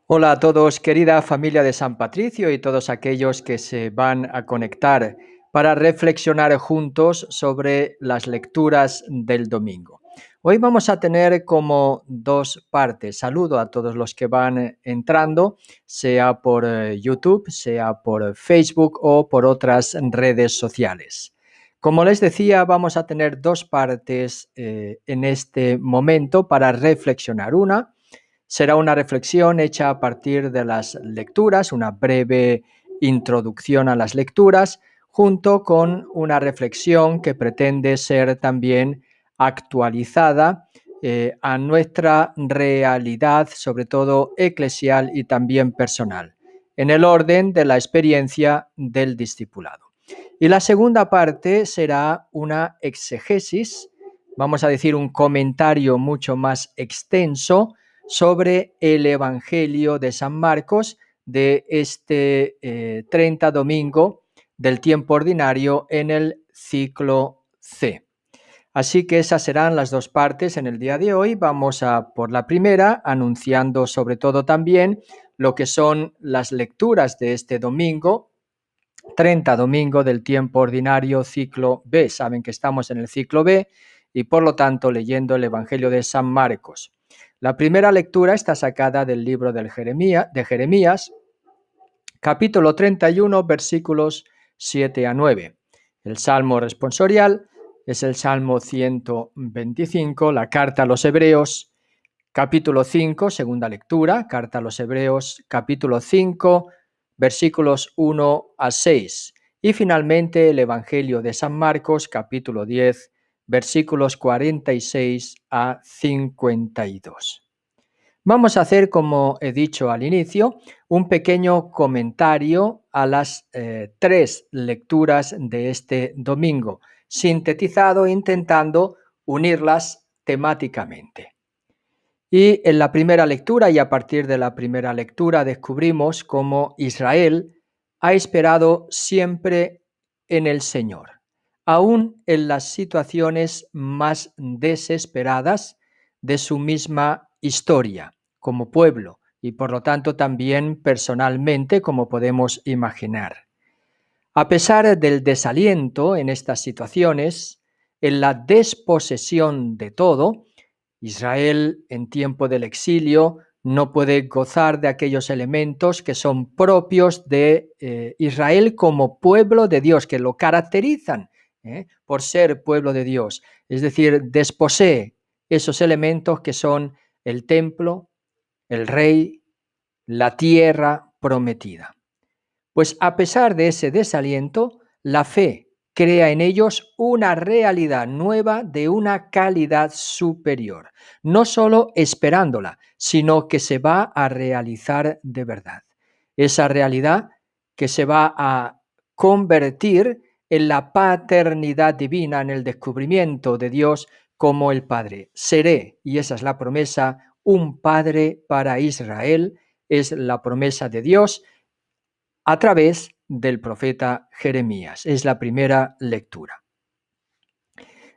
Hola a todos, querida familia de San Patricio y todos aquellos que se van a conectar para reflexionar juntos sobre las lecturas del domingo. Hoy vamos a tener como dos partes. Saludo a todos los que van entrando, sea por YouTube, sea por Facebook o por otras redes sociales. Como les decía, vamos a tener dos partes en este momento para reflexionar. Una será una reflexión hecha a partir de las lecturas, una breve introducción a las lecturas, junto con una reflexión que pretende ser también actualizada a nuestra realidad, sobre todo eclesial y también personal, en el orden de la experiencia del discipulado. Y la segunda parte será una exegesis, vamos a decir un comentario mucho más extenso sobre el Evangelio de San Marcos de este 30 domingo del tiempo ordinario en el ciclo C. Así que esas serán las dos partes en el día de hoy. Vamos a por la primera, anunciando sobre todo también lo que son las lecturas de este domingo, 30 domingo del tiempo ordinario ciclo B. Saben que estamos en el ciclo B y por lo tanto leyendo el Evangelio de San Marcos. La primera lectura está sacada del libro de Jeremías, capítulo 31, versículos 7 a 9. El salmo responsorial es el Salmo 125, la carta a los Hebreos, capítulo 5, segunda lectura, carta a los Hebreos, capítulo 5, versículos 1 a 6. Y finalmente el Evangelio de San Marcos, capítulo 10, versículos 46 a 52. Vamos a hacer, como he dicho al inicio, un pequeño comentario a las tres lecturas de este domingo, sintetizado intentando unirlas temáticamente. Y en la primera lectura y a partir de la primera lectura descubrimos cómo Israel ha esperado siempre en el Señor, aún en las situaciones más desesperadas de su misma historia como pueblo y por lo tanto también personalmente, como podemos imaginar. A pesar del desaliento en estas situaciones, en la desposesión de todo, Israel en tiempo del exilio no puede gozar de aquellos elementos que son propios de Israel como pueblo de Dios, que lo caracterizan por ser pueblo de Dios. Es decir, desposee esos elementos que son el templo, el rey, la tierra prometida. Pues a pesar de ese desaliento, la fe crea en ellos una realidad nueva de una calidad superior, no solo esperándola, sino que se va a realizar de verdad. Esa realidad que se va a convertir en la paternidad divina, en el descubrimiento de Dios como el Padre. Seré, y esa es la promesa, un Padre para Israel, es la promesa de Dios a través del profeta Jeremías. Es la primera lectura.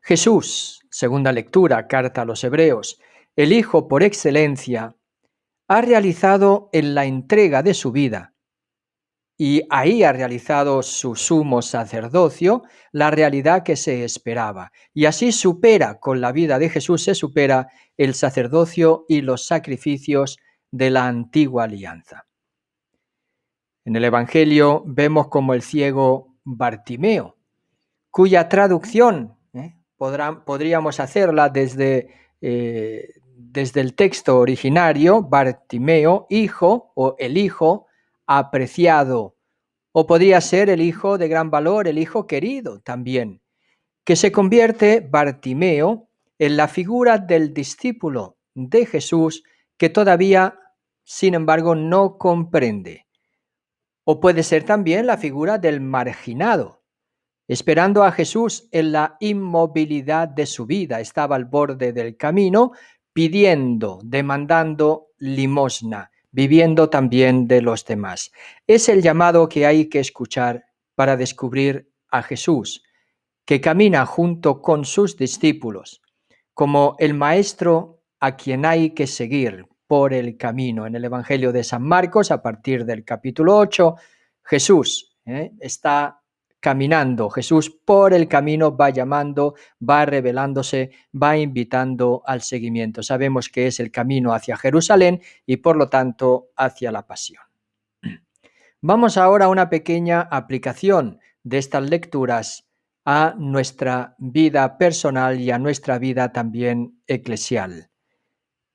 Jesús, segunda lectura, carta a los Hebreos, el Hijo por excelencia, ha realizado en la entrega de su vida y ahí ha realizado su sumo sacerdocio la realidad que se esperaba. Y así supera, con la vida de Jesús se supera el sacerdocio y los sacrificios de la antigua alianza. En el Evangelio vemos como el ciego Bartimeo, cuya traducción podríamos hacerla desde el texto originario, Bartimeo, hijo o el hijo apreciado, o podría ser el hijo de gran valor, el hijo querido también, que se convierte Bartimeo en la figura del discípulo de Jesús que todavía, sin embargo, no comprende. O puede ser también la figura del marginado, esperando a Jesús en la inmovilidad de su vida. Estaba al borde del camino, pidiendo, demandando limosna, viviendo también de los demás. Es el llamado que hay que escuchar para descubrir a Jesús, que camina junto con sus discípulos, como el maestro a quien hay que seguir por el camino. En el Evangelio de San Marcos, a partir del capítulo 8, Jesús está caminando. Jesús por el camino va llamando, va revelándose, va invitando al seguimiento. Sabemos que es el camino hacia Jerusalén y por lo tanto hacia la pasión. Vamos ahora a una pequeña aplicación de estas lecturas a nuestra vida personal y a nuestra vida también eclesial.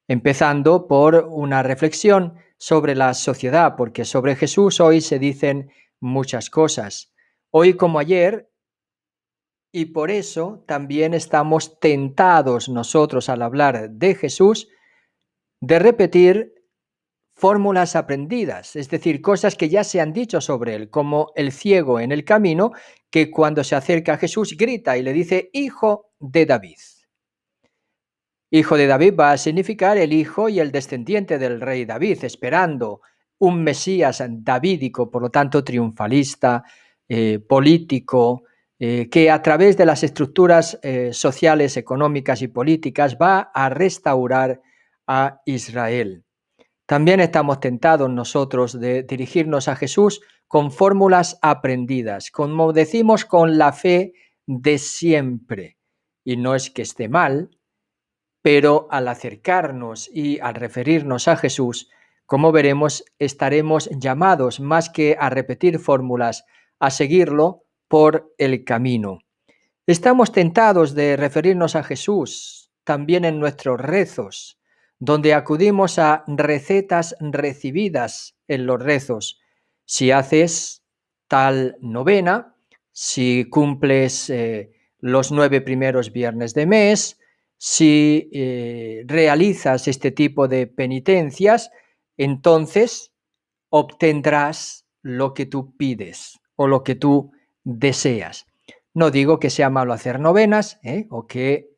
Empezando por una reflexión sobre la sociedad, porque sobre Jesús hoy se dicen muchas cosas. Hoy como ayer, y por eso también estamos tentados nosotros al hablar de Jesús de repetir fórmulas aprendidas, es decir, cosas que ya se han dicho sobre él, como el ciego en el camino, que cuando se acerca a Jesús grita y le dice, Hijo de David. Hijo de David va a significar el hijo y el descendiente del rey David, esperando un Mesías davídico, por lo tanto triunfalista, político, que a través de las estructuras sociales, económicas y políticas va a restaurar a Israel. También estamos tentados nosotros de dirigirnos a Jesús con fórmulas aprendidas, como decimos, con la fe de siempre. Y no es que esté mal, pero al acercarnos y al referirnos a Jesús, como veremos, estaremos llamados más que a repetir fórmulas, a seguirlo por el camino. Estamos tentados de referirnos a Jesús también en nuestros rezos, donde acudimos a recetas recibidas en los rezos. Si haces tal novena, si cumples los 9 primeros viernes de mes, si realizas este tipo de penitencias, entonces obtendrás lo que tú pides o lo que tú deseas. No digo que sea malo hacer novenas o que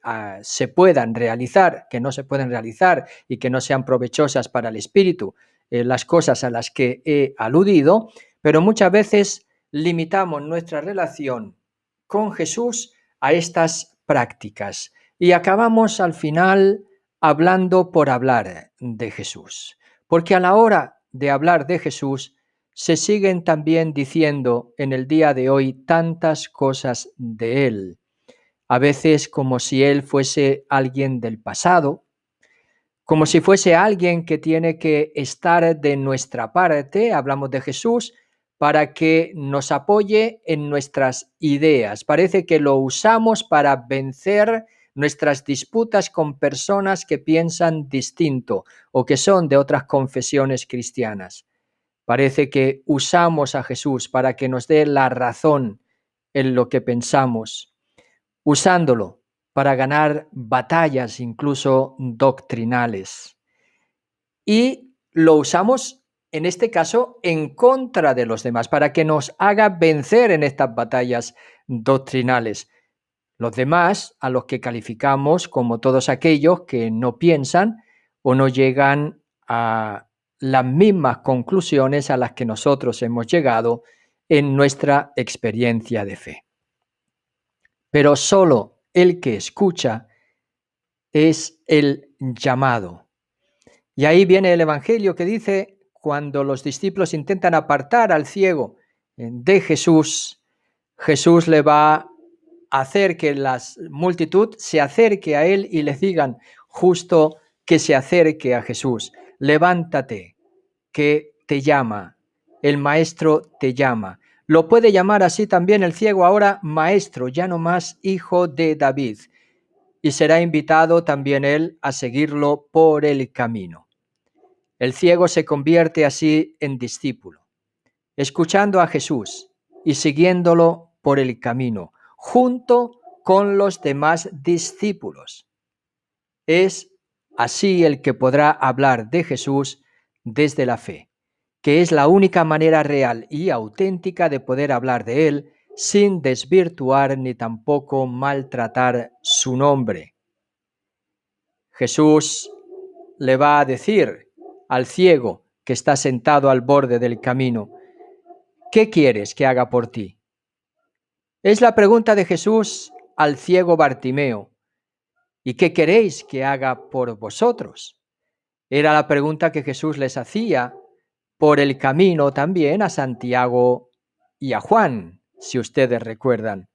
se puedan realizar, que no se pueden realizar y que no sean provechosas para el espíritu, las cosas a las que he aludido, pero muchas veces limitamos nuestra relación con Jesús a estas prácticas y acabamos al final hablando por hablar de Jesús. Porque a la hora de hablar de Jesús, se siguen también diciendo en el día de hoy tantas cosas de Él, a veces como si Él fuese alguien del pasado, como si fuese alguien que tiene que estar de nuestra parte, hablamos de Jesús, para que nos apoye en nuestras ideas. Parece que lo usamos para vencer nuestras disputas con personas que piensan distinto o que son de otras confesiones cristianas. Parece que usamos a Jesús para que nos dé la razón en lo que pensamos, usándolo para ganar batallas incluso doctrinales. Y lo usamos, en este caso, en contra de los demás, para que nos haga vencer en estas batallas doctrinales. Los demás, a los que calificamos como todos aquellos que no piensan o no llegan a las mismas conclusiones a las que nosotros hemos llegado en nuestra experiencia de fe. Pero solo el que escucha es el llamado. Y ahí viene el Evangelio que dice, cuando los discípulos intentan apartar al ciego de Jesús, Jesús le va a hacer que la multitud se acerque a él y le digan justo que se acerque a Jesús. Levántate, que te llama, el maestro te llama. Lo puede llamar así también el ciego ahora maestro, ya no más hijo de David. Y será invitado también él a seguirlo por el camino. El ciego se convierte así en discípulo, escuchando a Jesús y siguiéndolo por el camino, junto con los demás discípulos. Es así el que podrá hablar de Jesús desde la fe, que es la única manera real y auténtica de poder hablar de él sin desvirtuar ni tampoco maltratar su nombre. Jesús le va a decir al ciego que está sentado al borde del camino, ¿qué quieres que haga por ti? Es la pregunta de Jesús al ciego Bartimeo. ¿Y qué queréis que haga por vosotros? Era la pregunta que Jesús les hacía por el camino también a Santiago y a Juan, si ustedes recuerdan.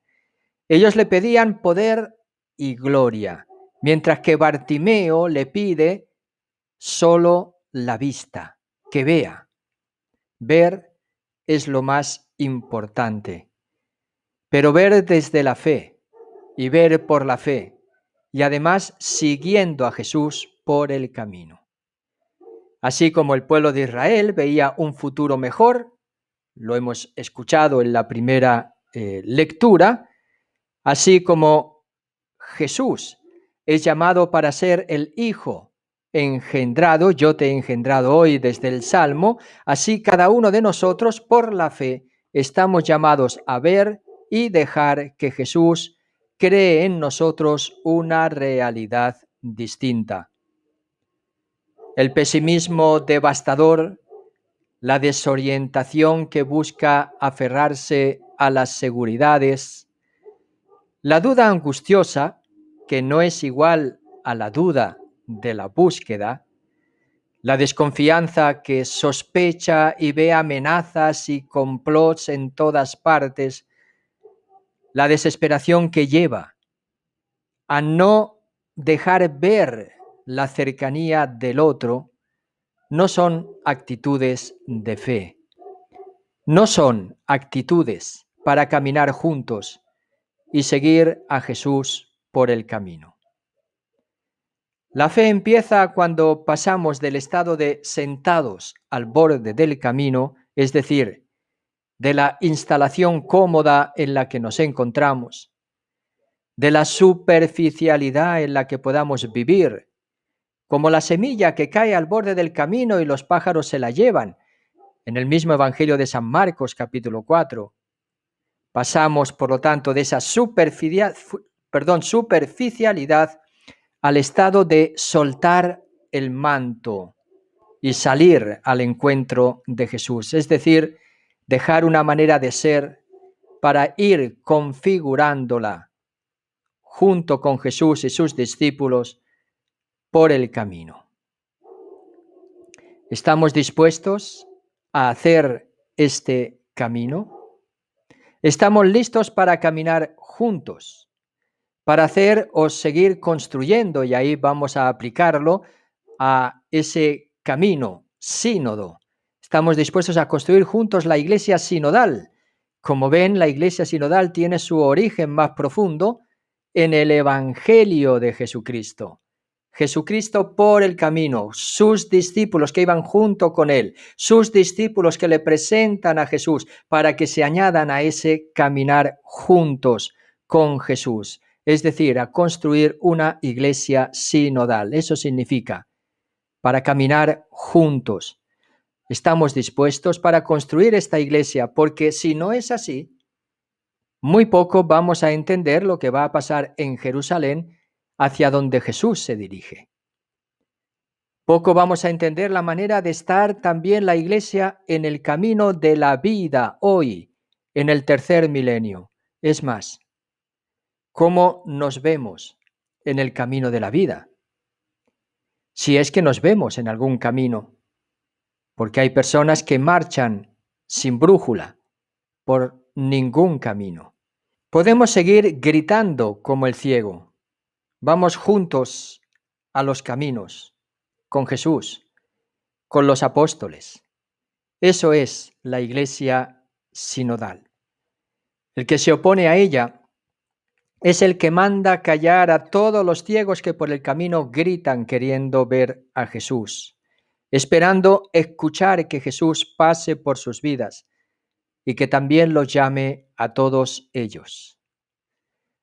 Ellos le pedían poder y gloria, mientras que Bartimeo le pide solo la vista, que vea. Ver es lo más importante, pero ver desde la fe y ver por la fe, y además siguiendo a Jesús por el camino. Así como el pueblo de Israel veía un futuro mejor, lo hemos escuchado en la primera lectura, así como Jesús es llamado para ser el Hijo engendrado, yo te he engendrado hoy desde el Salmo, así cada uno de nosotros por la fe estamos llamados a ver y dejar que Jesús cree en nosotros una realidad distinta. El pesimismo devastador, la desorientación que busca aferrarse a las seguridades, la duda angustiosa, que no es igual a la duda de la búsqueda, la desconfianza que sospecha y ve amenazas y complots en todas partes, la desesperación que lleva a no dejar ver la cercanía del otro, no son actitudes de fe, no son actitudes para caminar juntos y seguir a Jesús por el camino. La fe empieza cuando pasamos del estado de sentados al borde del camino, es decir, de la instalación cómoda en la que nos encontramos, de la superficialidad en la que podamos vivir, como la semilla que cae al borde del camino y los pájaros se la llevan, en el mismo Evangelio de San Marcos, capítulo 4. Pasamos, por lo tanto, de esa superficialidad al estado de soltar el manto y salir al encuentro de Jesús, es decir, dejar una manera de ser para ir configurándola junto con Jesús y sus discípulos por el camino. ¿Estamos dispuestos a hacer este camino? ¿Estamos listos para caminar juntos? Para hacer o seguir construyendo, y ahí vamos a aplicarlo a ese camino sínodo. Estamos dispuestos a construir juntos la iglesia sinodal. Como ven, la iglesia sinodal tiene su origen más profundo en el Evangelio de Jesucristo. Jesucristo por el camino, sus discípulos que iban junto con él, sus discípulos que le presentan a Jesús para que se añadan a ese caminar juntos con Jesús, es decir, a construir una iglesia sinodal. Eso significa, para caminar juntos. Estamos dispuestos para construir esta iglesia, porque si no es así, muy poco vamos a entender lo que va a pasar en Jerusalén hacia donde Jesús se dirige. Poco vamos a entender la manera de estar también la iglesia en el camino de la vida hoy, en el tercer milenio. Es más, ¿cómo nos vemos en el camino de la vida? Si es que nos vemos en algún camino, porque hay personas que marchan sin brújula por ningún camino. Podemos seguir gritando como el ciego. Vamos juntos a los caminos, con Jesús, con los apóstoles. Eso es la iglesia sinodal. El que se opone a ella es el que manda callar a todos los ciegos que por el camino gritan queriendo ver a Jesús, esperando escuchar que Jesús pase por sus vidas y que también los llame a todos ellos.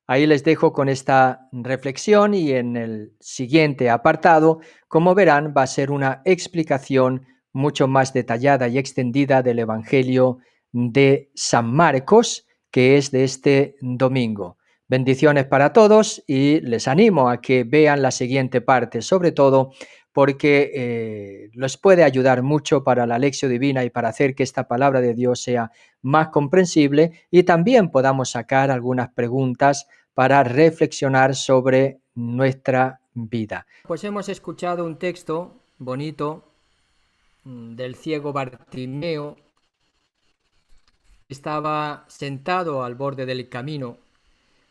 Ahí les dejo con esta reflexión y en el siguiente apartado, como verán, va a ser una explicación mucho más detallada y extendida del Evangelio de San Marcos, que es de este domingo. Bendiciones para todos y les animo a que vean la siguiente parte, sobre todo porque les puede ayudar mucho para la lección divina y para hacer que esta palabra de Dios sea más comprensible y también podamos sacar algunas preguntas para reflexionar sobre nuestra vida. Pues hemos escuchado un texto bonito del ciego Bartimeo. Estaba sentado al borde del camino.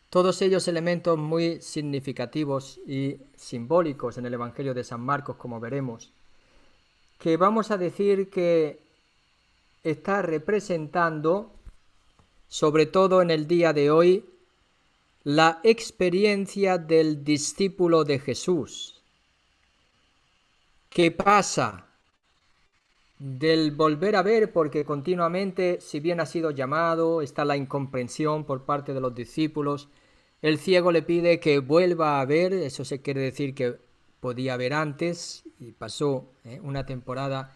Todos ellos elementos muy significativos y simbólicos en el Evangelio de San Marcos, como veremos, que vamos a decir que está representando, sobre todo en el día de hoy, la experiencia del discípulo de Jesús, que pasa del volver a ver, porque continuamente, si bien ha sido llamado, está la incomprensión por parte de los discípulos, el ciego le pide que vuelva a ver, eso se quiere decir que podía ver antes, y pasó una temporada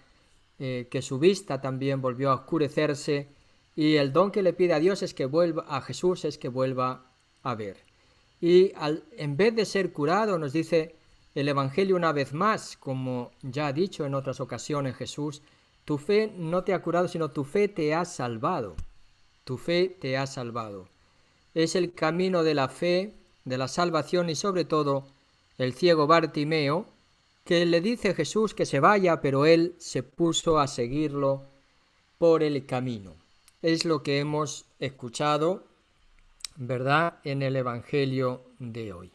que su vista también volvió a oscurecerse, y el don que le pide a Dios es que vuelva, a Jesús es que vuelva a ver. Y en vez de ser curado, nos dice el Evangelio una vez más, como ya ha dicho en otras ocasiones Jesús, tu fe no te ha curado, sino tu fe te ha salvado. Tu fe te ha salvado. Es el camino de la fe, de la salvación y sobre todo el ciego Bartimeo, que le dice a Jesús que se vaya, pero él se puso a seguirlo por el camino. Es lo que hemos escuchado, ¿verdad?, en el Evangelio de hoy.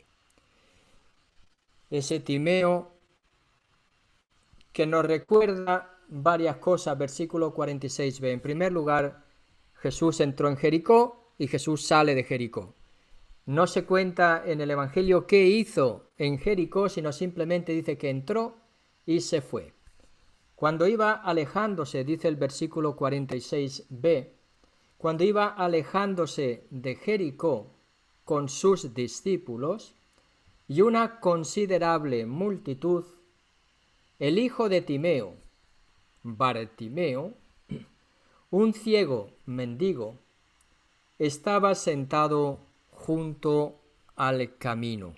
Ese Timeo que nos recuerda varias cosas, versículo 46b. En primer lugar, Jesús entró en Jericó y Jesús sale de Jericó. No se cuenta en el Evangelio qué hizo en Jericó, sino simplemente dice que entró y se fue. Cuando iba alejándose, dice el versículo 46b, cuando iba alejándose de Jericó con sus discípulos y una considerable multitud, el hijo de Timeo, Bartimeo, un ciego mendigo, estaba sentado junto al camino.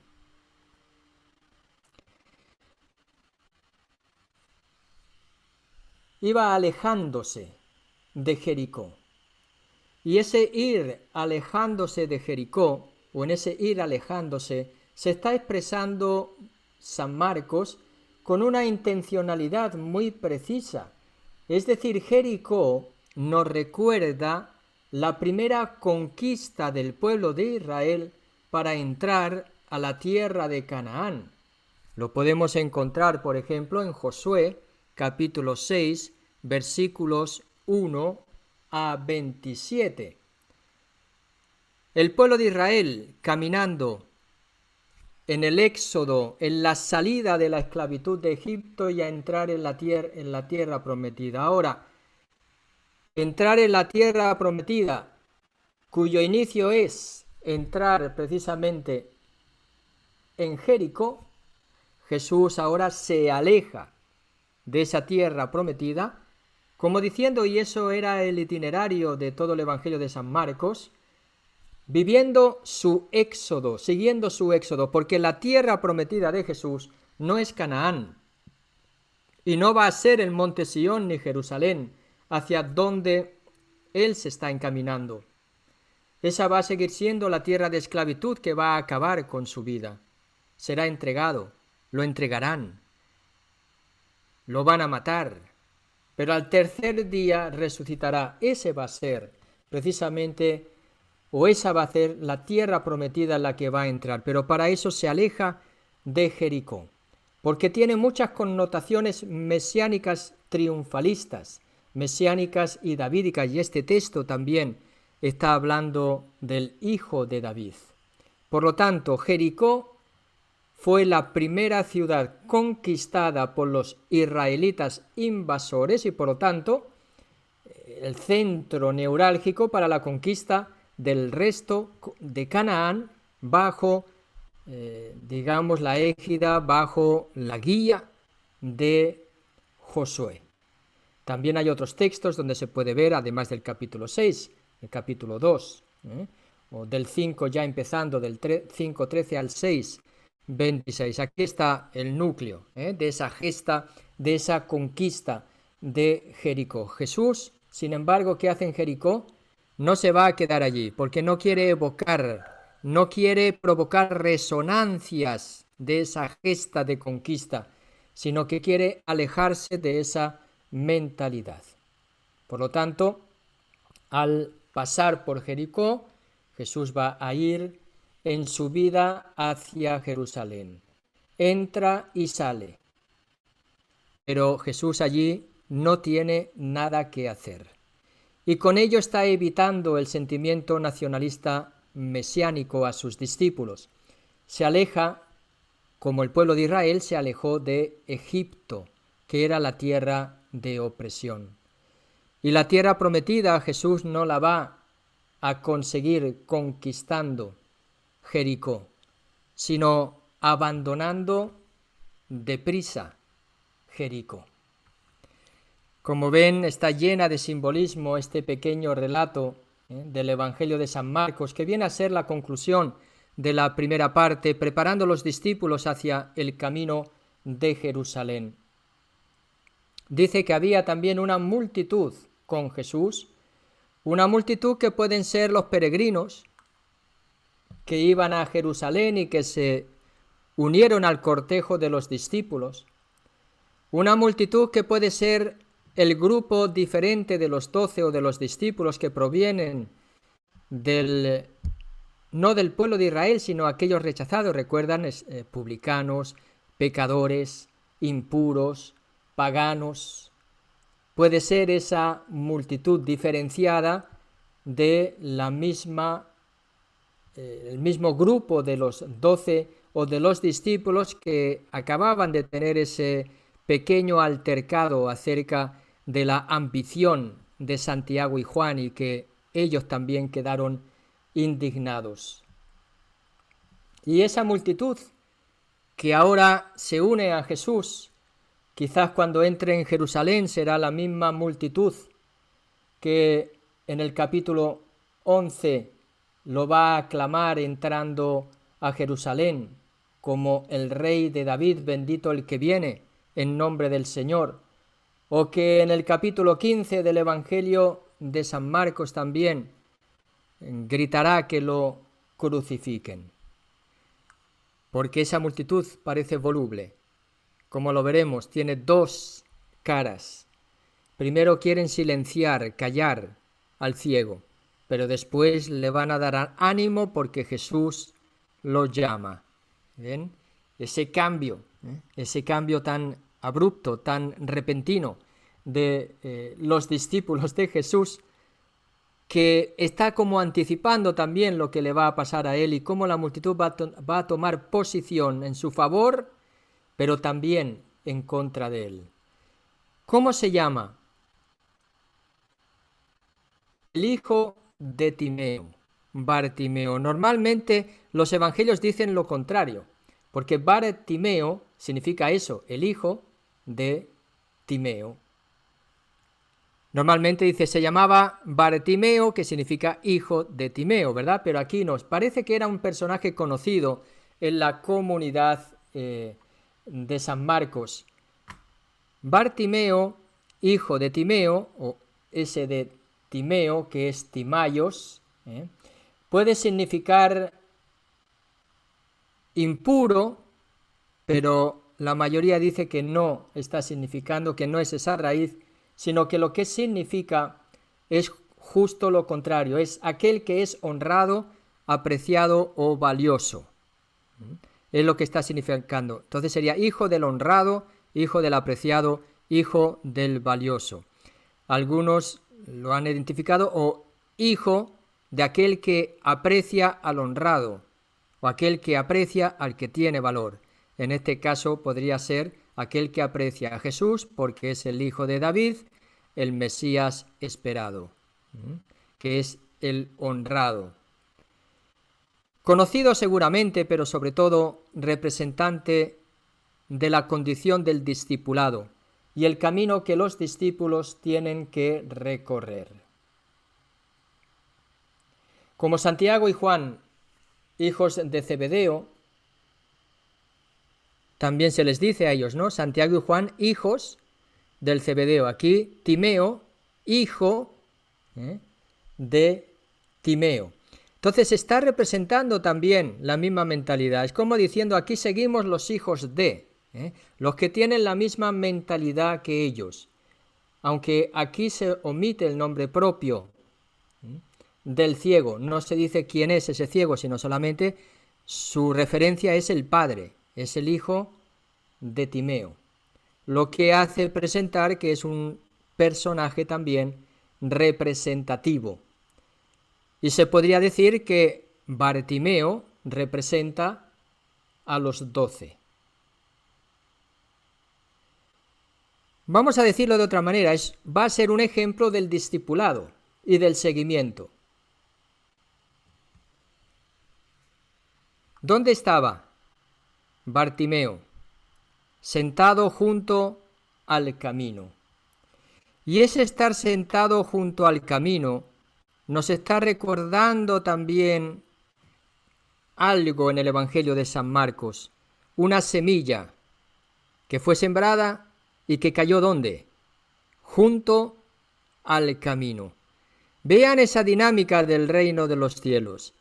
Iba alejándose de Jericó. Y ese ir alejándose de Jericó, o en ese ir alejándose, se está expresando San Marcos con una intencionalidad muy precisa. Es decir, Jericó nos recuerda la primera conquista del pueblo de Israel para entrar a la tierra de Canaán. Lo podemos encontrar, por ejemplo, en Josué, capítulo 6, versículos 1 a 27. El pueblo de Israel caminando en el éxodo, en la salida de la esclavitud de Egipto y a entrar en la tierra prometida. Ahora, entrar en la tierra prometida, cuyo inicio es entrar precisamente en Jericó, Jesús ahora se aleja de esa tierra prometida, como diciendo, y eso era el itinerario de todo el Evangelio de San Marcos, viviendo su éxodo, siguiendo su éxodo, porque la tierra prometida de Jesús no es Canaán, y no va a ser el monte Sión ni Jerusalén, hacia donde él se está encaminando. Esa va a seguir siendo la tierra de esclavitud que va a acabar con su vida. Será entregado, lo entregarán, lo van a matar, pero al tercer día resucitará. Ese va a ser precisamente, o esa va a ser la tierra prometida en la que va a entrar, pero para eso se aleja de Jericó, porque tiene muchas connotaciones mesiánicas triunfalistas, mesiánicas y davídicas, y este texto también está hablando del hijo de David. Por lo tanto, Jericó fue la primera ciudad conquistada por los israelitas invasores y por lo tanto el centro neurálgico para la conquista del resto de Canaán bajo, digamos, la égida, bajo la guía de Josué. También hay otros textos donde se puede ver, además del capítulo 6, el capítulo 2, o del 5 ya empezando, del 5:13 al 6, 26. Aquí está el núcleo de esa gesta, de esa conquista de Jericó. Jesús, sin embargo, ¿qué hace en Jericó? No se va a quedar allí, porque no quiere evocar, no quiere provocar resonancias de esa gesta de conquista, sino que quiere alejarse de esa mentalidad. Por lo tanto, al pasar por Jericó, Jesús va a ir en su vida hacia Jerusalén. Entra y sale, pero Jesús allí no tiene nada que hacer. Y con ello está evitando el sentimiento nacionalista mesiánico a sus discípulos. Se aleja, como el pueblo de Israel se alejó de Egipto, que era la tierra de opresión. Y la tierra prometida Jesús no la va a conseguir conquistando Jericó, sino abandonando deprisa Jericó. Como ven, está llena de simbolismo este pequeño relato del Evangelio de San Marcos, que viene a ser la conclusión de la primera parte, preparando a los discípulos hacia el camino de Jerusalén. Dice que había también una multitud con Jesús, una multitud que pueden ser los peregrinos que iban a Jerusalén y que se unieron al cortejo de los discípulos, una multitud que puede ser el grupo diferente de los 12 o de los discípulos que provienen no del pueblo de Israel, sino aquellos rechazados, recuerdan, publicanos, pecadores, impuros, paganos. Puede ser esa multitud diferenciada de la misma, el mismo grupo de los 12 o de los discípulos que acababan de tener ese pequeño altercado acerca de la ambición de Santiago y Juan y que ellos también quedaron indignados. Y esa multitud que ahora se une a Jesús, quizás cuando entre en Jerusalén será la misma multitud que en el capítulo 11 lo va a aclamar entrando a Jerusalén como el Rey de David, bendito el que viene en nombre del Señor, o que en el capítulo 15 del Evangelio de San Marcos también gritará que lo crucifiquen. Porque esa multitud parece voluble. Como lo veremos, tiene dos caras. Primero quieren silenciar, callar al ciego, pero después le van a dar ánimo porque Jesús lo llama. ¿Ven? Ese cambio tan abrupto, tan repentino de los discípulos de Jesús, que está como anticipando también lo que le va a pasar a él y cómo la multitud va a tomar posición en su favor, pero también en contra de él. ¿Cómo se llama? El hijo de Timeo, Bartimeo. Normalmente los evangelios dicen lo contrario, porque Bartimeo significa eso, el hijo de Timeo. Normalmente dice, se llamaba Bartimeo, que significa hijo de Timeo, ¿verdad? Pero aquí nos parece que era un personaje conocido en la comunidad de San Marcos. Bartimeo, hijo de Timeo, o ese de Timeo, que es Timaios, puede significar impuro, pero la mayoría dice que no está significando, que no es esa raíz, sino que lo que significa es justo lo contrario, es aquel que es honrado, apreciado o valioso. Es lo que está significando. Entonces sería hijo del honrado, hijo del apreciado, hijo del valioso. Algunos lo han identificado o hijo de aquel que aprecia al honrado o aquel que aprecia al que tiene valor. En este caso podría ser aquel que aprecia a Jesús porque es el hijo de David, el Mesías esperado, que es el honrado. Conocido seguramente, pero sobre todo representante de la condición del discipulado y el camino que los discípulos tienen que recorrer. Como Santiago y Juan, hijos de Zebedeo, también se les dice a ellos, ¿no? Santiago y Juan, hijos del Zebedeo. Aquí Timeo, hijo de Timeo. Entonces está representando también la misma mentalidad. Es como diciendo, aquí seguimos los hijos de, los que tienen la misma mentalidad que ellos. Aunque aquí se omite el nombre propio del ciego, no se dice quién es ese ciego, sino solamente su referencia es el padre, es el hijo de Timeo. Lo que hace presentar que es un personaje también representativo. Y se podría decir que Bartimeo representa a los 12. Vamos a decirlo de otra manera, va a ser un ejemplo del discipulado y del seguimiento. ¿Dónde estaba Bartimeo? Sentado junto al camino. Y ese estar sentado junto al camino nos está recordando también algo en el Evangelio de San Marcos, una semilla que fue sembrada y que cayó ¿dónde? Junto al camino. Vean esa dinámica del reino de los cielos,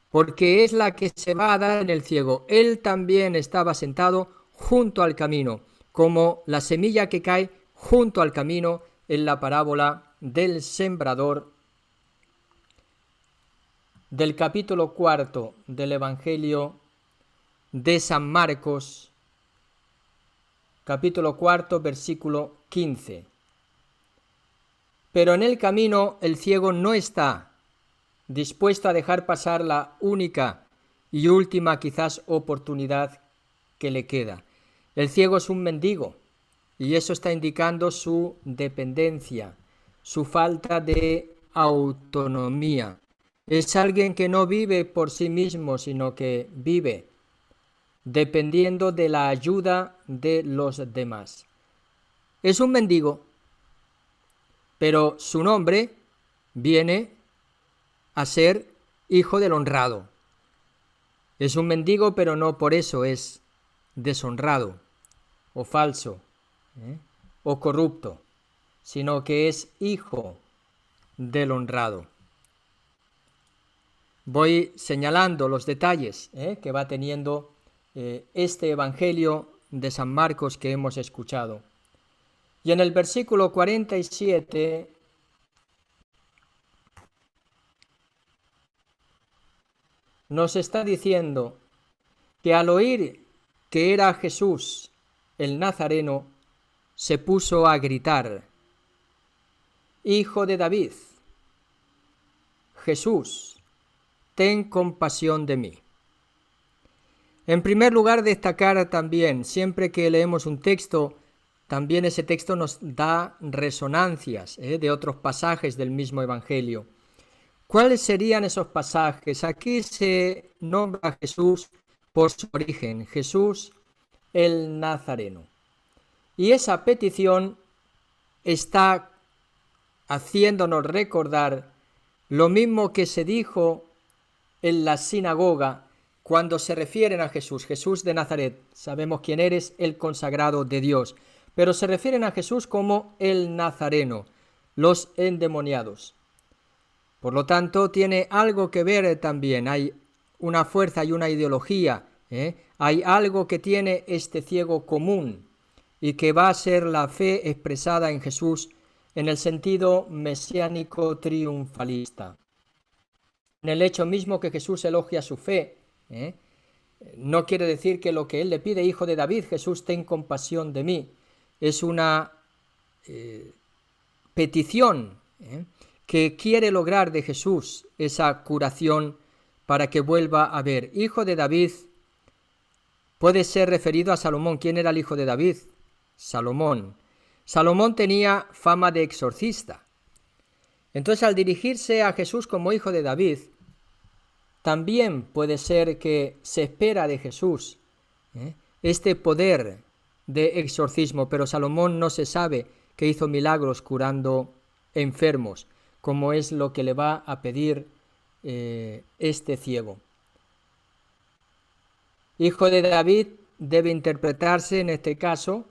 porque es la que se va a dar en el ciego. Él también estaba sentado junto al camino, como la semilla que cae junto al camino en la parábola del sembrador del capítulo 4 del Evangelio de San Marcos, capítulo 4, versículo 15. Pero en el camino el ciego no está dispuesto a dejar pasar la única y última quizás oportunidad que le queda. El ciego es un mendigo y eso está indicando su dependencia, su falta de autonomía. Es alguien que no vive por sí mismo, sino que vive dependiendo de la ayuda de los demás. Es un mendigo, pero su nombre viene a ser hijo del honrado. Es un mendigo, pero no por eso es deshonrado o falso o corrupto, sino que es hijo del honrado. Voy señalando los detalles que va teniendo este Evangelio de San Marcos que hemos escuchado. Y en el versículo 47 nos está diciendo que al oír que era Jesús el Nazareno, se puso a gritar: Hijo de David, Jesús, ten compasión de mí. En primer lugar, destacar también, siempre que leemos un texto, también ese texto nos da resonancias de otros pasajes del mismo Evangelio. ¿Cuáles serían esos pasajes? Aquí se nombra a Jesús por su origen, Jesús el Nazareno. Y esa petición está haciéndonos recordar lo mismo que se dijo en la sinagoga cuando se refieren a Jesús, Jesús de Nazaret. Sabemos quién eres, el consagrado de Dios, pero se refieren a Jesús como el Nazareno, los endemoniados. Por lo tanto, tiene algo que ver también, hay una fuerza y una ideología, hay algo que tiene este ciego común y que va a ser la fe expresada en Jesús en el sentido mesiánico triunfalista. En el hecho mismo que Jesús elogia su fe, no quiere decir que lo que él le pide, hijo de David, Jesús, ten compasión de mí, es una petición que quiere lograr de Jesús esa curación para que vuelva a ver. Hijo de David puede ser referido a Salomón. ¿Quién era el hijo de David? Salomón. Salomón tenía fama de exorcista. Entonces, al dirigirse a Jesús como hijo de David, también puede ser que se espera de Jesús este poder de exorcismo, pero Salomón no se sabe que hizo milagros curando enfermos, como es lo que le va a pedir este ciego. Hijo de David, debe interpretarse en este caso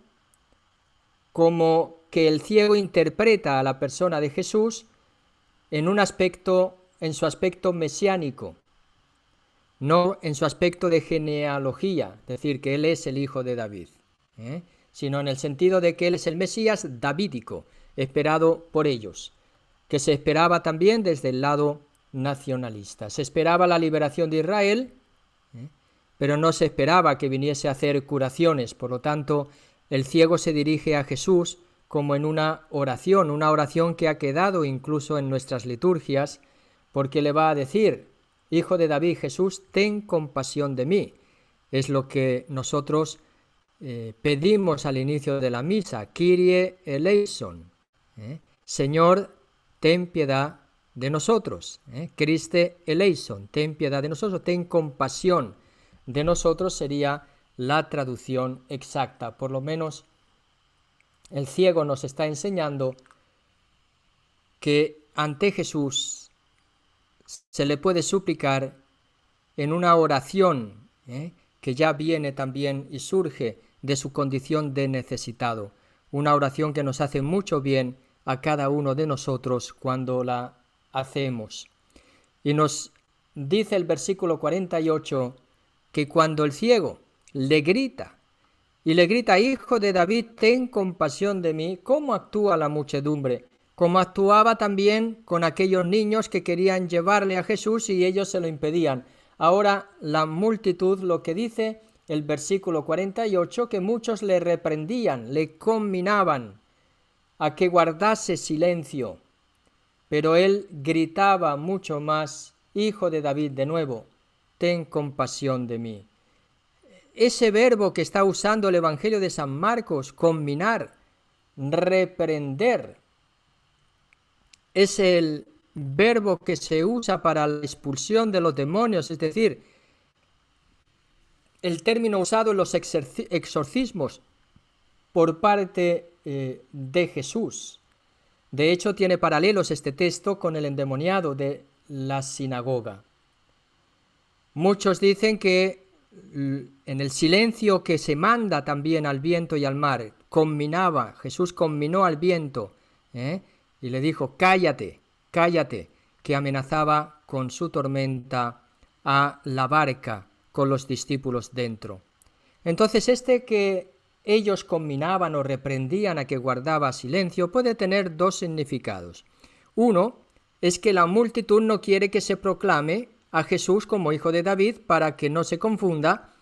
como que el ciego interpreta a la persona de Jesús en su aspecto mesiánico, no en su aspecto de genealogía, es decir, que él es el hijo de David, sino en el sentido de que él es el Mesías davídico, esperado por ellos, que se esperaba también desde el lado nacionalista. Se esperaba la liberación de Israel, pero no se esperaba que viniese a hacer curaciones. Por lo tanto, el ciego se dirige a Jesús como en una oración que ha quedado incluso en nuestras liturgias, porque le va a decir: Hijo de David, Jesús, ten compasión de mí. Es lo que nosotros pedimos al inicio de la misa: Kyrie eleison, Señor, ten piedad de nosotros. Christe eleison, ten piedad de nosotros, ten compasión de nosotros sería la traducción exacta. Por lo menos el ciego nos está enseñando que ante Jesús se le puede suplicar en una oración que ya viene también y surge de su condición de necesitado. Una oración que nos hace mucho bien a cada uno de nosotros cuando la hacemos. Y nos dice el versículo 48 que cuando el ciego le grita, Hijo de David, ten compasión de mí, ¿cómo actúa la muchedumbre? Como actuaba también con aquellos niños que querían llevarle a Jesús y ellos se lo impedían. Ahora la multitud, lo que dice el versículo 48, que muchos le reprendían, le conminaban a que guardase silencio, pero él gritaba mucho más: Hijo de David, de nuevo, ten compasión de mí. Ese verbo que está usando el Evangelio de San Marcos, conminar, reprender, es el verbo que se usa para la expulsión de los demonios, es decir, el término usado en los exorcismos por parte de Jesús. De hecho, tiene paralelos este texto con el endemoniado de la sinagoga. Muchos dicen que en el silencio que se manda también al viento y al mar, Jesús conminó al viento y le dijo: cállate, cállate, que amenazaba con su tormenta a la barca con los discípulos dentro. Entonces que ellos conminaban o reprendían a que guardaba silencio puede tener dos significados. Uno es que la multitud no quiere que se proclame a Jesús como hijo de David para que no se confunda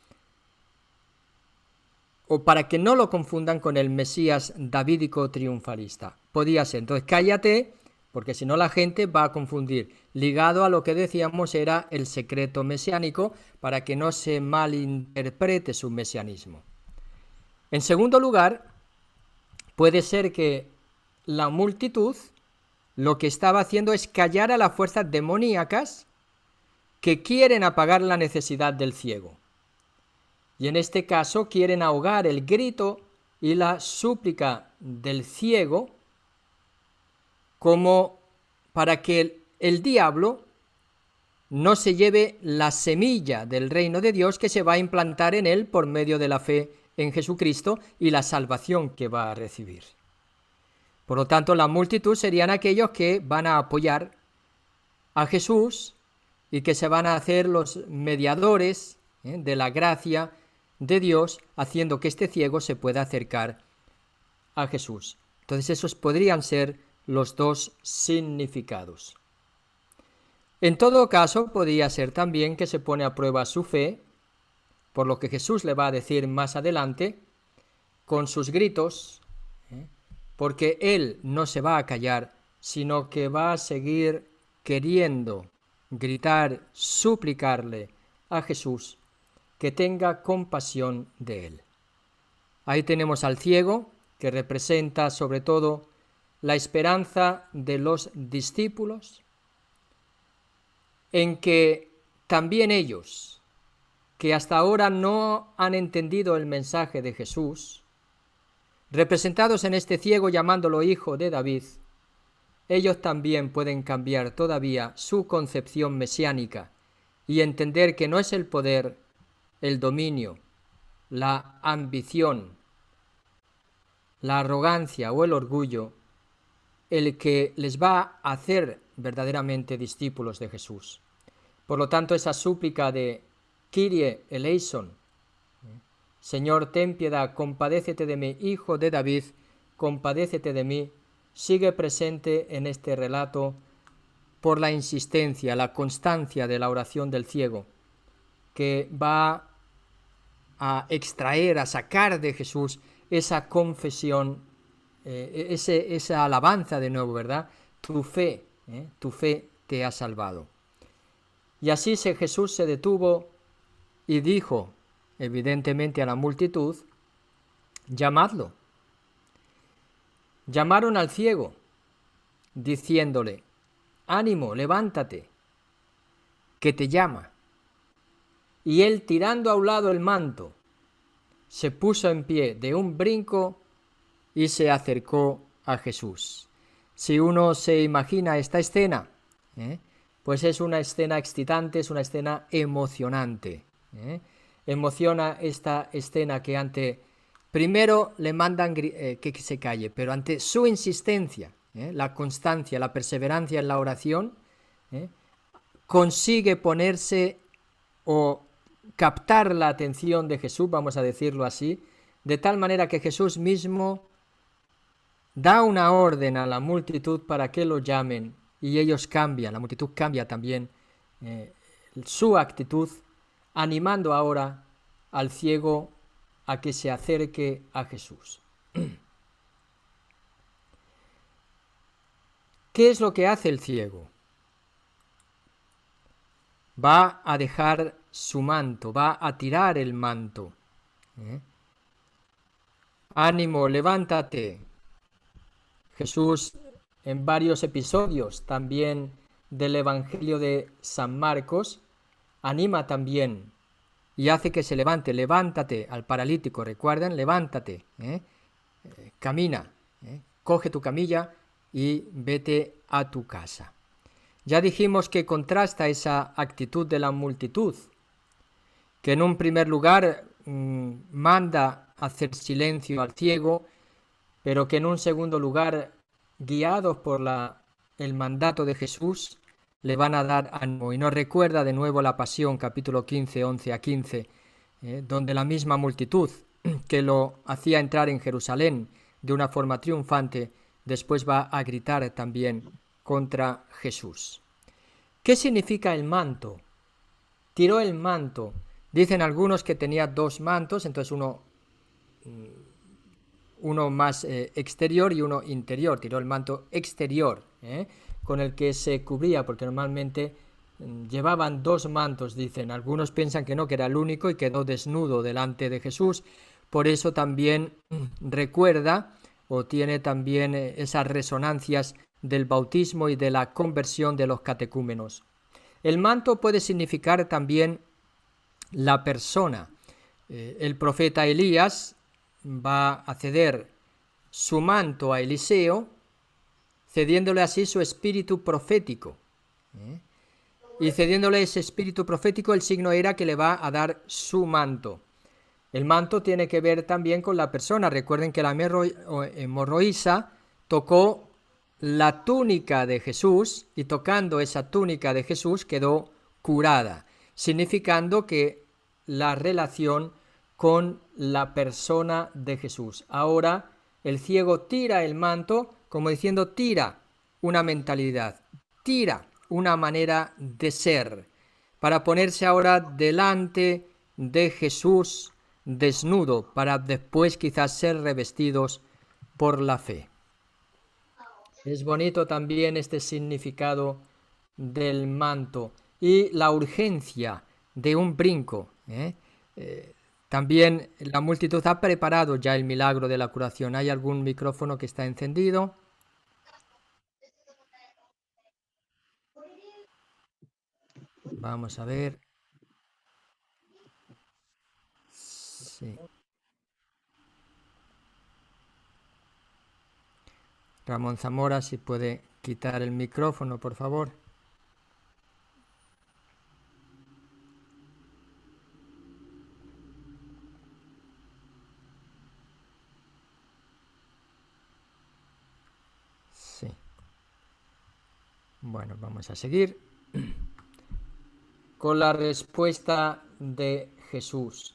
o para que no lo confundan con el Mesías davídico triunfalista. Podía ser. Entonces cállate, porque si no la gente va a confundir. Ligado a lo que decíamos era el secreto mesiánico, para que no se malinterprete su mesianismo. En segundo lugar, puede ser que la multitud lo que estaba haciendo es callar a las fuerzas demoníacas que quieren apagar la necesidad del ciego. Y en este caso quieren ahogar el grito y la súplica del ciego como para que el diablo no se lleve la semilla del reino de Dios que se va a implantar en él por medio de la fe en Jesucristo y la salvación que va a recibir. Por lo tanto, la multitud serían aquellos que van a apoyar a Jesús y que se van a hacer los mediadores de la gracia de Dios, haciendo que este ciego se pueda acercar a Jesús. Entonces esos podrían ser los dos significados. En todo caso, podría ser también que se pone a prueba su fe, por lo que Jesús le va a decir más adelante, con sus gritos, porque él no se va a callar, sino que va a seguir queriendo gritar, suplicarle a Jesús que tenga compasión de él. Ahí tenemos al ciego, que representa sobre todo la esperanza de los discípulos, en que también ellos, que hasta ahora no han entendido el mensaje de Jesús, representados en este ciego llamándolo hijo de David, ellos también pueden cambiar todavía su concepción mesiánica y entender que no es el poder, el dominio la ambición, la arrogancia o el orgullo el que les va a hacer verdaderamente discípulos de Jesús. Por lo tanto, esa súplica de Kyrie eleison, Señor, ten piedad, compadécete de mí, Hijo de David, compadécete de mí, sigue presente en este relato por la insistencia, la constancia de la oración del ciego, que va a extraer, a sacar de Jesús esa confesión, esa alabanza de nuevo, ¿verdad? Tu fe te ha salvado. Y así Jesús se detuvo y dijo, evidentemente a la multitud, llamadlo. Llamaron al ciego, diciéndole, ánimo, levántate, que te llama. Y él, tirando a un lado el manto, se puso en pie de un brinco y se acercó a Jesús. Si uno se imagina esta escena, pues es una escena excitante, es una escena emocionante. Emociona esta escena que primero le mandan que se calle, pero ante su insistencia, la constancia, la perseverancia en la oración, consigue ponerse o captar la atención de Jesús, vamos a decirlo así, de tal manera que Jesús mismo da una orden a la multitud para que lo llamen y ellos cambian, la multitud cambia también su actitud, animando ahora al ciego a que se acerque a Jesús. ¿Qué es lo que hace el ciego? Va a dejar su manto, va a tirar el manto. Ánimo, levántate. Jesús en varios episodios también del Evangelio de San Marcos anima también y hace que se levante. Levántate al paralítico, recuerdan, levántate, camina, coge tu camilla y vete a tu casa. Ya dijimos que contrasta esa actitud de la multitud, que en un primer lugar manda hacer silencio al ciego, pero que en un segundo lugar, guiados por el mandato de Jesús, le van a dar ánimo. Y nos recuerda de nuevo la Pasión, capítulo 15, 11 a 15, donde la misma multitud que lo hacía entrar en Jerusalén de una forma triunfante, después va a gritar también contra Jesús. ¿Qué significa el manto? Tiró el manto. Dicen algunos que tenía dos mantos, entonces uno más exterior y uno interior. Tiró el manto exterior, con el que se cubría, porque normalmente llevaban dos mantos, dicen. Algunos piensan que no, que era el único y quedó desnudo delante de Jesús. Por eso también recuerda o tiene también esas resonancias del bautismo y de la conversión de los catecúmenos. El manto puede significar también la persona. El profeta Elías va a ceder su manto a Eliseo, cediéndole así su espíritu profético. Y cediéndole ese espíritu profético, el signo era que le va a dar su manto. El manto tiene que ver también con la persona. Recuerden que la hemorroísa tocó la túnica de Jesús y tocando esa túnica de Jesús quedó curada, significando que la relación con la persona de Jesús. Ahora el ciego tira el manto como diciendo tira una mentalidad, tira una manera de ser, para ponerse ahora delante de Jesús desnudo, para después quizás ser revestidos por la fe. Es bonito también este significado del manto y la urgencia de un brinco. También la multitud ha preparado ya el milagro de la curación. ¿Hay algún micrófono que está encendido? Vamos a ver. Sí. Ramón Zamora, si puede quitar el micrófono, por favor. Bueno, vamos a seguir con la respuesta de Jesús.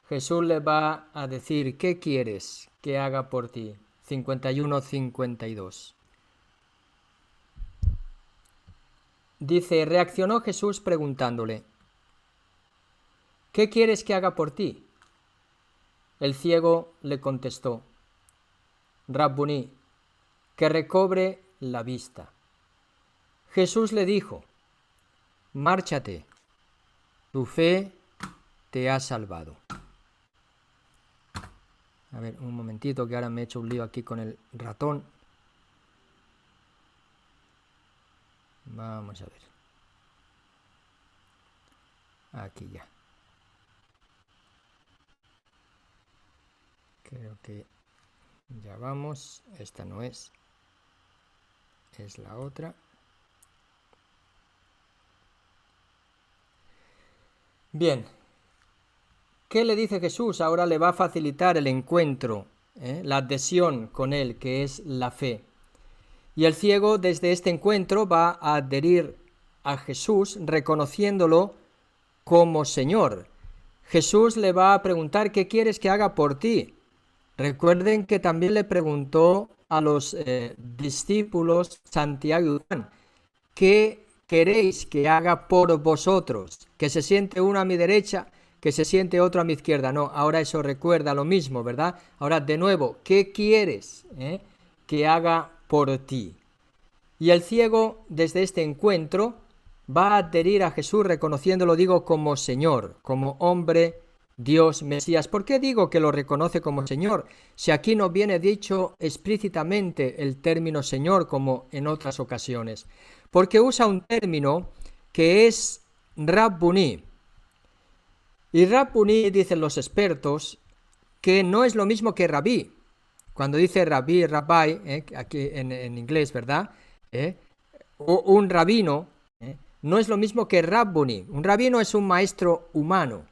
Jesús le va a decir, ¿qué quieres que haga por ti? 51-52. Dice, reaccionó Jesús preguntándole, ¿qué quieres que haga por ti? El ciego le contestó, Rabbuní, que recobre la vista. Jesús le dijo, márchate, tu fe te ha salvado. A ver, un momentito que ahora me he hecho un lío aquí con el ratón. Vamos a ver. Aquí ya. Creo que ya vamos. Esta no es. Es la otra. Bien. ¿Qué le dice Jesús? Ahora le va a facilitar el encuentro, la adhesión con él, que es la fe. Y el ciego desde este encuentro va a adherir a Jesús reconociéndolo como Señor. Jesús le va a preguntar, ¿qué quieres que haga por ti? Recuerden que también le preguntó a los discípulos Santiago y Juan, ¿qué queréis que haga por vosotros? Que se siente uno a mi derecha, que se siente otro a mi izquierda. No, ahora eso recuerda lo mismo, ¿verdad? Ahora de nuevo, ¿qué quieres que haga por ti? Y el ciego, desde este encuentro, va a adherir a Jesús reconociéndolo, digo, como Señor, como hombre, Dios, Mesías. ¿Por qué digo que lo reconoce como Señor? Si aquí no viene dicho explícitamente el término Señor como en otras ocasiones. Porque usa un término que es Rabbuní. Y Rabbuní, dicen los expertos, que no es lo mismo que rabí. Cuando dice rabí, rabbi, aquí en inglés, ¿verdad? Un rabino no es lo mismo que rabbuni. Un rabino es un maestro humano.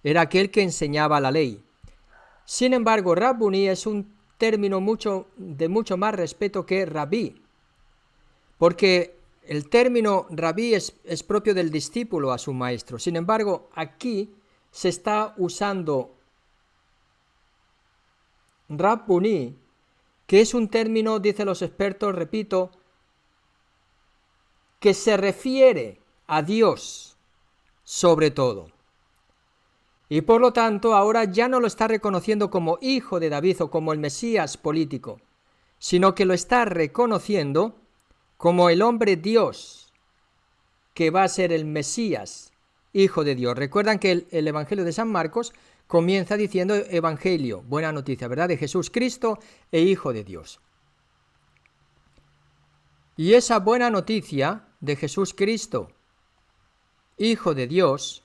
Era aquel que enseñaba la ley. Sin embargo, rabbuni es un término de mucho más respeto que rabí. Porque el término rabí es propio del discípulo a su maestro. Sin embargo, aquí se está usando Rabbuní, que es un término, dicen los expertos, repito, que se refiere a Dios sobre todo. Y por lo tanto ahora ya no lo está reconociendo como hijo de David o como el Mesías político, sino que lo está reconociendo como el hombre Dios, que va a ser el Mesías, hijo de Dios. Recuerdan que el Evangelio de San Marcos comienza diciendo Evangelio, buena noticia, ¿verdad?, de Jesús Cristo e Hijo de Dios. Y esa buena noticia de Jesús Cristo, Hijo de Dios,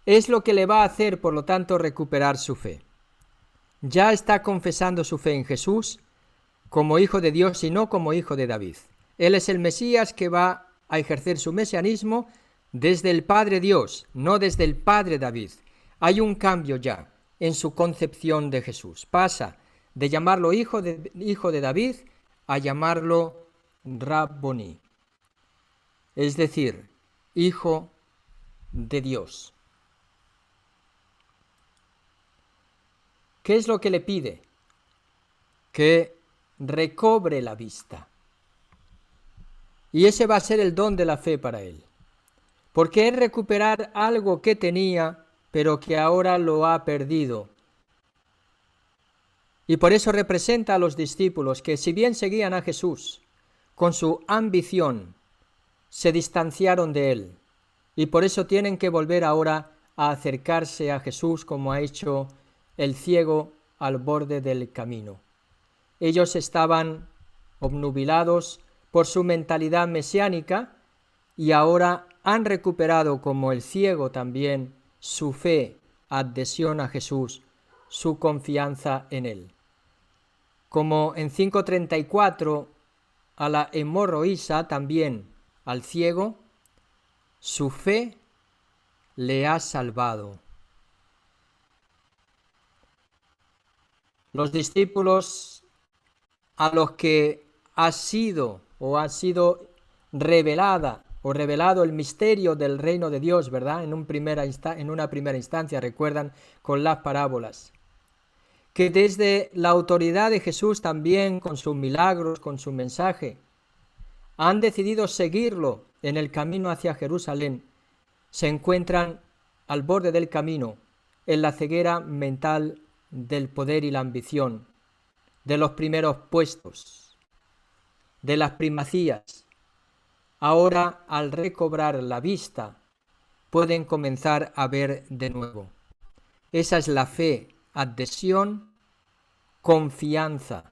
es lo que le va a hacer, por lo tanto, recuperar su fe. Ya está confesando su fe en Jesús como Hijo de Dios y no como Hijo de David. Él es el Mesías que va a ejercer su mesianismo desde el Padre Dios, no desde el Padre David. Hay un cambio ya en su concepción de Jesús. Pasa de llamarlo hijo de David a llamarlo Rabboní, es decir, Hijo de Dios. ¿Qué es lo que le pide? Que recobre la vista. Y ese va a ser el don de la fe para él. Porque es recuperar algo que tenía, pero que ahora lo ha perdido. Y por eso representa a los discípulos que, si bien seguían a Jesús, con su ambición, se distanciaron de él. Y por eso tienen que volver ahora a acercarse a Jesús como ha hecho el ciego al borde del camino. Ellos estaban obnubilados por su mentalidad mesiánica y ahora han recuperado, como el ciego también, su fe, adhesión a Jesús, su confianza en él. Como en 5:34 a la hemorroísa, también al ciego, su fe le ha salvado. Los discípulos a los que ha sido revelada o revelado el misterio del reino de Dios, ¿verdad? En una primera instancia, recuerdan, con las parábolas. Que desde la autoridad de Jesús también, con sus milagros, con su mensaje, han decidido seguirlo en el camino hacia Jerusalén, se encuentran al borde del camino, en la ceguera mental del poder y la ambición, de los primeros puestos, de las primacías. Ahora, al recobrar la vista, pueden comenzar a ver de nuevo. Esa es la fe, adhesión, confianza,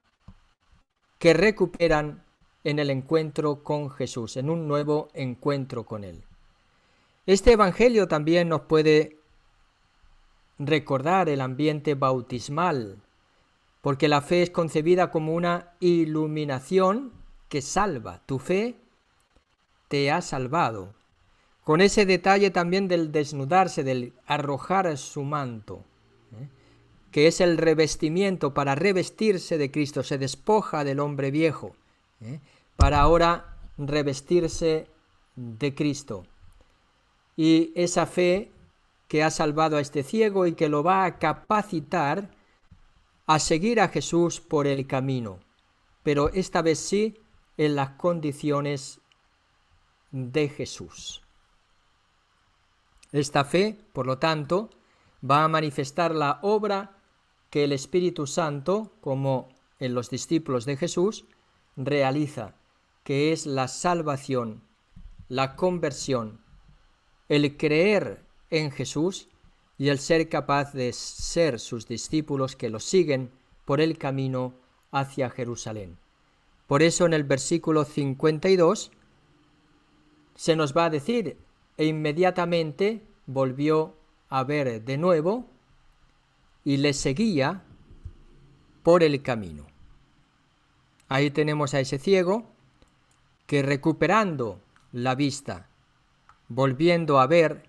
que recuperan en el encuentro con Jesús, en un nuevo encuentro con Él. Este Evangelio también nos puede recordar el ambiente bautismal, porque la fe es concebida como una iluminación que salva. Tu fe te ha salvado. Con ese detalle también del desnudarse, del arrojar su manto, que es el revestimiento para revestirse de Cristo. Se despoja del hombre viejo, para ahora revestirse de Cristo. Y esa fe que ha salvado a este ciego y que lo va a capacitar a seguir a Jesús por el camino, pero esta vez sí en las condiciones de Jesús. Esta fe, por lo tanto, va a manifestar la obra que el Espíritu Santo, como en los discípulos de Jesús, realiza, que es la salvación, la conversión, el creer en Jesús y el ser capaz de ser sus discípulos que lo siguen por el camino hacia Jerusalén. Por eso en el versículo 52 se nos va a decir: e inmediatamente volvió a ver de nuevo y le seguía por el camino. Ahí tenemos a ese ciego que, recuperando la vista, volviendo a ver,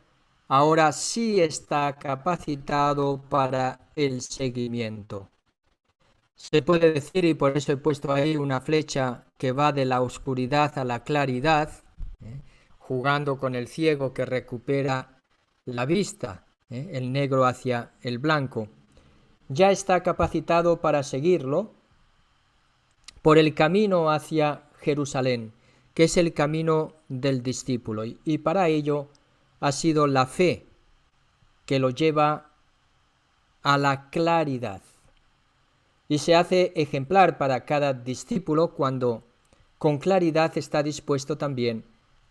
ahora sí está capacitado para el seguimiento. Se puede decir, y por eso he puesto ahí una flecha que va de la oscuridad a la claridad, jugando con el ciego que recupera la vista, el negro hacia el blanco. Ya está capacitado para seguirlo por el camino hacia Jerusalén, que es el camino del discípulo, y para ello ha sido la fe que lo lleva a la claridad y se hace ejemplar para cada discípulo cuando con claridad está dispuesto también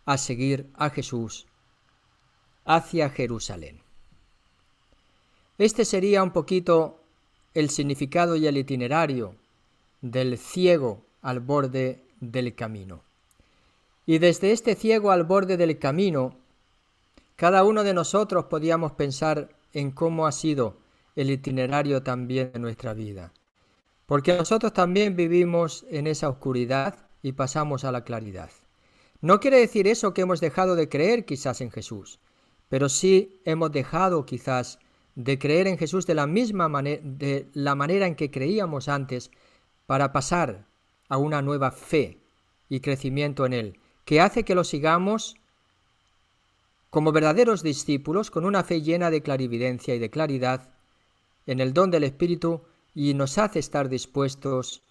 a seguir a Jesús hacia Jerusalén. Este sería un poquito el significado y el itinerario del ciego al borde del camino. Y desde este ciego al borde del camino, cada uno de nosotros podíamos pensar en cómo ha sido el itinerario también de nuestra vida. Porque nosotros también vivimos en esa oscuridad y pasamos a la claridad. No quiere decir eso que hemos dejado de creer quizás en Jesús, pero sí hemos dejado quizás de creer en Jesús de la manera en que creíamos antes, para pasar a una nueva fe y crecimiento en Él, que hace que lo sigamos como verdaderos discípulos, con una fe llena de clarividencia y de claridad en el don del Espíritu, y nos hace estar dispuestos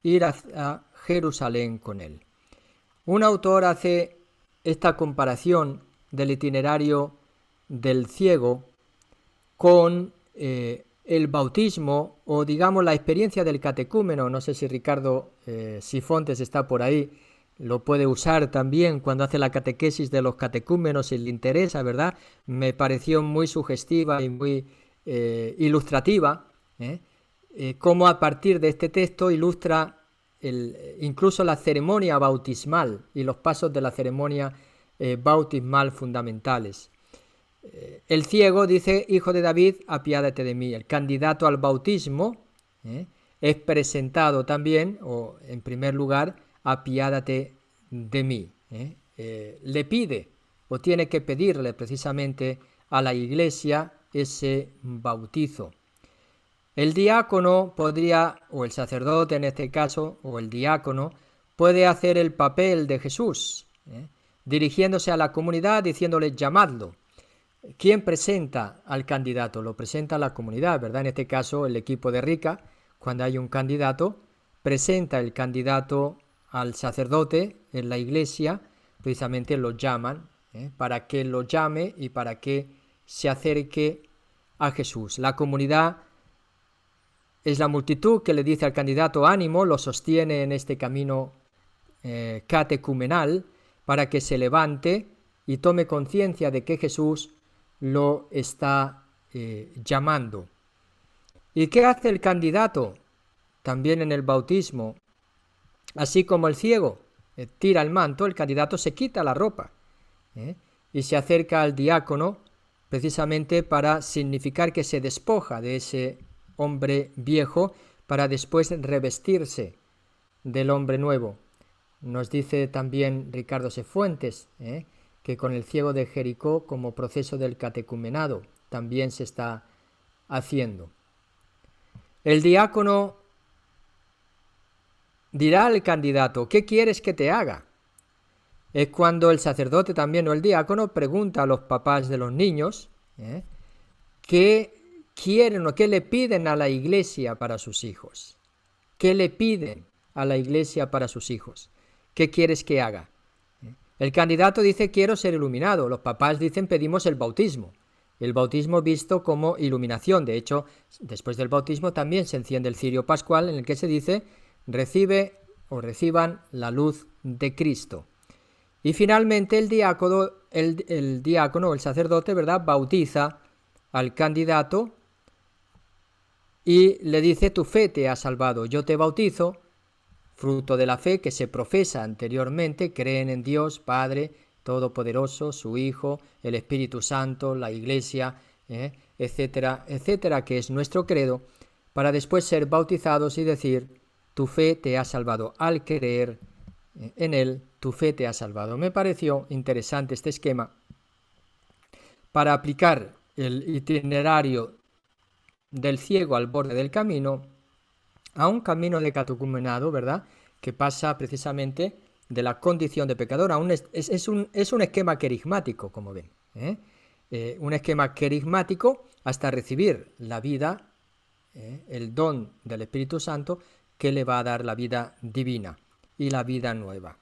a ir a Jerusalén con Él. Un autor hace esta comparación del itinerario del ciego con el bautismo, o digamos la experiencia del catecúmeno. No sé si Ricardo Sifontes está por ahí, lo puede usar también cuando hace la catequesis de los catecúmenos, si le interesa, ¿verdad? Me pareció muy sugestiva y muy ilustrativa, cómo a partir de este texto ilustra incluso la ceremonia bautismal y los pasos de la ceremonia bautismal fundamentales. El ciego dice: Hijo de David, apiádate de mí. El candidato al bautismo es presentado también, o en primer lugar, apiádate de mí. Le pide, o tiene que pedirle precisamente a la Iglesia ese bautizo. El diácono podría, o el sacerdote en este caso, o el diácono, puede hacer el papel de Jesús, dirigiéndose a la comunidad, diciéndole llamadlo. ¿Quién presenta al candidato? Lo presenta la comunidad, ¿verdad? En este caso, el equipo de Rica, cuando hay un candidato, presenta el candidato al sacerdote en la iglesia, precisamente lo llaman, para que lo llame y para que se acerque a Jesús. La comunidad es la multitud que le dice al candidato ánimo, lo sostiene en este camino catecumenal para que se levante y tome conciencia de que Jesús lo está llamando. ¿Y qué hace el candidato? También en el bautismo, así como el ciego tira el manto, el candidato se quita la ropa y se acerca al diácono precisamente para significar que se despoja de ese hombre viejo para después revestirse del hombre nuevo. Nos dice también Ricardo Sefuentes que con el ciego de Jericó, como proceso del catecumenado, también se está haciendo. El diácono dirá al candidato, ¿qué quieres que te haga? Es cuando el sacerdote también o el diácono pregunta a los papás de los niños qué quieren o qué le piden a la iglesia para sus hijos. ¿Qué le piden a la iglesia para sus hijos? ¿Qué quieres que haga? El candidato dice quiero ser iluminado. Los papás dicen pedimos el bautismo. El bautismo visto como iluminación. De hecho, después del bautismo también se enciende el cirio pascual en el que se dice recibe o reciban la luz de Cristo. Y finalmente el diácono o el sacerdote, ¿verdad?, bautiza al candidato y le dice tu fe te ha salvado. Yo te bautizo, fruto de la fe que se profesa anteriormente, creen en Dios Padre Todopoderoso, su Hijo, el Espíritu Santo, la Iglesia, etcétera, etcétera, que es nuestro credo, para después ser bautizados y decir tu fe te ha salvado. Al creer en Él, tu fe te ha salvado. Me pareció interesante este esquema para aplicar el itinerario del ciego al borde del camino a un camino de catecumenado, ¿verdad?, que pasa precisamente de la condición de pecador a es un esquema querigmático, como ven, un esquema querigmático hasta recibir la vida, el don del Espíritu Santo que le va a dar la vida divina y la vida nueva.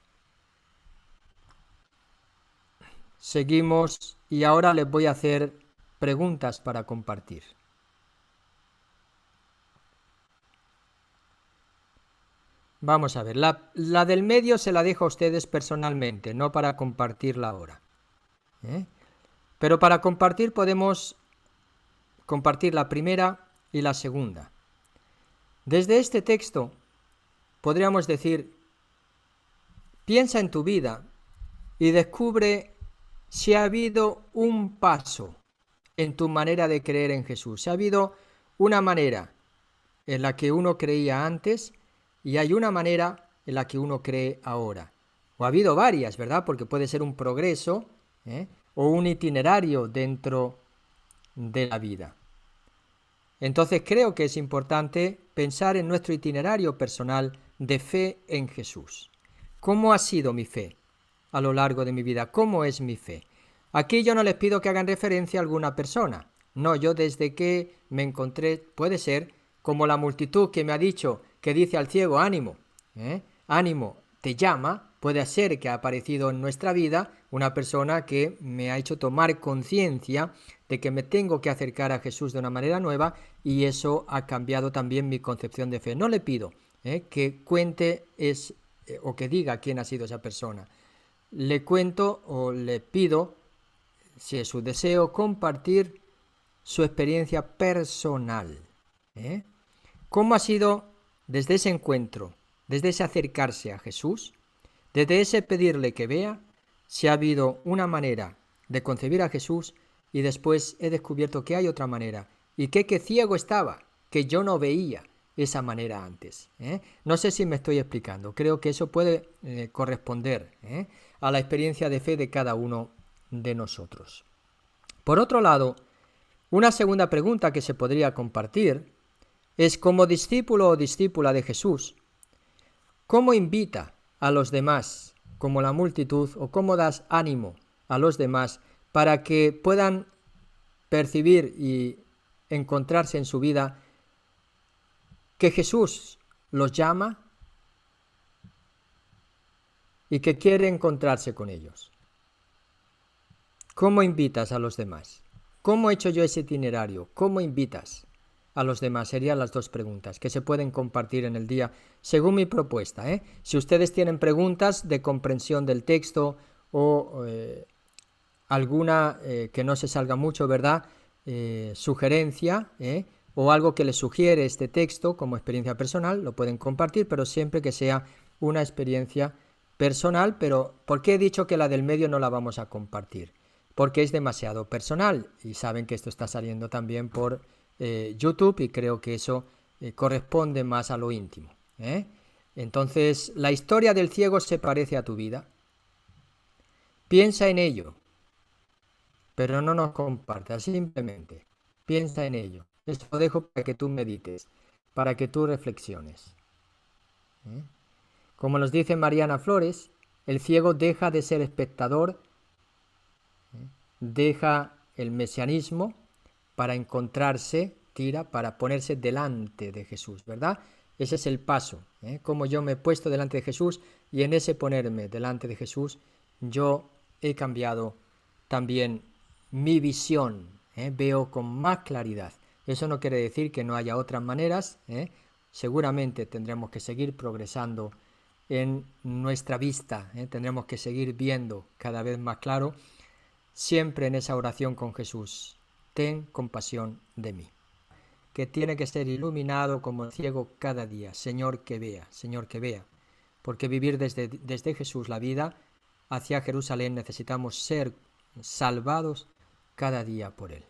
Seguimos y ahora les voy a hacer preguntas para compartir. Vamos a ver, la del medio se la dejo a ustedes personalmente, no para compartirla ahora. Pero para compartir podemos compartir la primera y la segunda. Desde este texto podríamos decir, piensa en tu vida y descubre si ha habido un paso en tu manera de creer en Jesús. Si ha habido una manera en la que uno creía antes y hay una manera en la que uno cree ahora. O ha habido varias, ¿verdad? Porque puede ser un progreso o un itinerario dentro de la vida. Entonces creo que es importante pensar en nuestro itinerario personal de fe en Jesús. ¿Cómo ha sido mi fe a lo largo de mi vida? ¿Cómo es mi fe? Aquí yo no les pido que hagan referencia a alguna persona. No, yo desde que me encontré, puede ser como la multitud que me ha dicho, que dice al ciego, ánimo, ánimo, te llama. Puede ser que ha aparecido en nuestra vida una persona que me ha hecho tomar conciencia de que me tengo que acercar a Jesús de una manera nueva y eso ha cambiado también mi concepción de fe. No le pido que cuente o que diga quién ha sido esa persona. Le cuento o le pido, si es su deseo, compartir su experiencia personal. ¿Cómo ha sido desde ese encuentro, desde ese acercarse a Jesús, desde ese pedirle que vea, si ha habido una manera de concebir a Jesús y después he descubierto que hay otra manera y que ciego estaba, que yo no veía esa manera antes? No sé si me estoy explicando, creo que eso puede corresponder a la experiencia de fe de cada uno de nosotros. Por otro lado, una segunda pregunta que se podría compartir es, como discípulo o discípula de Jesús, ¿cómo invita a los demás como la multitud o cómo das ánimo a los demás para que puedan percibir y encontrarse en su vida que Jesús los llama y que quiere encontrarse con ellos? ¿Cómo invitas a los demás? ¿Cómo he hecho yo ese itinerario? ¿Cómo invitas a los demás? Serían las dos preguntas que se pueden compartir en el día según mi propuesta, ¿eh? Si ustedes tienen preguntas de comprensión del texto o alguna que no se salga mucho, ¿verdad? Sugerencia, o algo que les sugiere este texto como experiencia personal, lo pueden compartir, pero siempre que sea una experiencia personal. Pero ¿por qué he dicho que la del medio no la vamos a compartir? Porque es demasiado personal y saben que esto está saliendo también por YouTube y creo que eso corresponde más a lo íntimo, ¿eh? Entonces, la historia del ciego se parece a tu vida. Piensa en ello, pero no nos compartas, simplemente piensa en ello. Esto lo dejo para que tú medites, para que tú reflexiones, ¿eh? Como nos dice Mariana Flores, el ciego deja de ser espectador, deja el mesianismo para encontrarse, para ponerse delante de Jesús, ¿verdad? Ese es el paso, ¿eh? Como yo me he puesto delante de Jesús y en ese ponerme delante de Jesús yo he cambiado también mi visión, ¿eh? Veo con más claridad. Eso no quiere decir que no haya otras maneras, ¿eh? Seguramente tendremos que seguir progresando en nuestra vista, ¿eh? Tendremos que seguir viendo cada vez más claro, siempre en esa oración con Jesús: ten compasión de mí, que tiene que ser iluminado como el ciego cada día. Señor, que vea, porque vivir desde Jesús la vida hacia Jerusalén necesitamos ser salvados cada día por Él.